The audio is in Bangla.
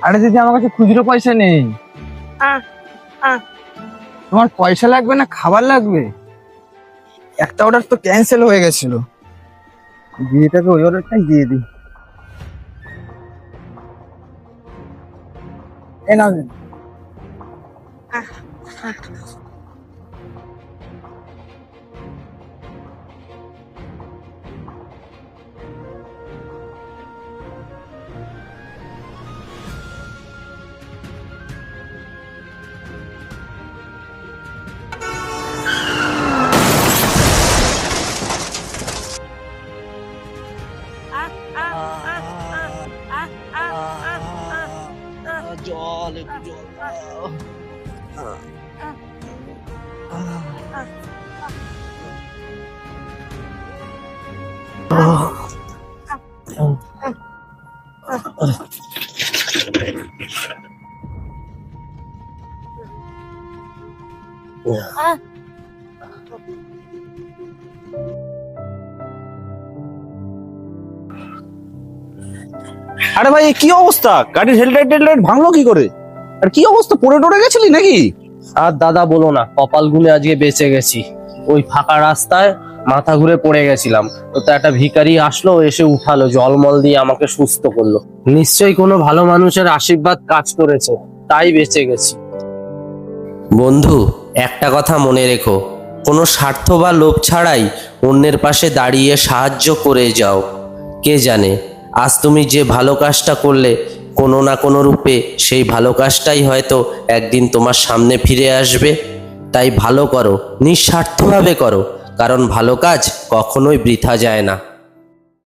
আরে দিদি, আমার কাছে খুচরো পয়সা নেই। তোমার পয়সা লাগবে না খাবার লাগবে? একটা অর্ডার তো ক্যান্সেল হয়ে গেছিল, বিয়েটাকে ওই অর্ডারটাই দিয়ে দিই। এ নাও দিন। জল, একটু জল দাও। আরে ভাই, এ কি অবস্থা? গাড়ির হেডলাইট ভাঙলো কি করে? আর কি অবস্থা, পড়ে টরে গেছিলি নাকি? আর দাদা বলো না, কপাল গুনে আজকে বেঁচে গেছি। ওই ফাঁকা রাস্তায় মাথা ঘুরে পড়ে গেছিলাম, তো একটা ভিখারি আসলো, এসে উঠালো, জলমল দিয়ে আমাকে সুস্থ করলো। নিশ্চয়ই কোনো ভালো মানুষের আশীর্বাদ কাজ করেছে, তাই বেঁচে গেছি। বন্ধু, একটা কথা মনে রেখো, কোনো স্বার্থ বা লোভ ছাড়াই অন্যের পাশে দাঁড়িয়ে সাহায্য করে যাও। কে জানে আজ তুমি যে ভালো কাজটা করলে, কোনো না কোনো রূপে সেই ভালো কাজটাই হয়তো একদিন তোমার সামনে ফিরে আসবে। তাই ভালো করো, নিঃস্বার্থভাবে করো, কারণ ভালো কাজ কখনোই বৃথা যায় না।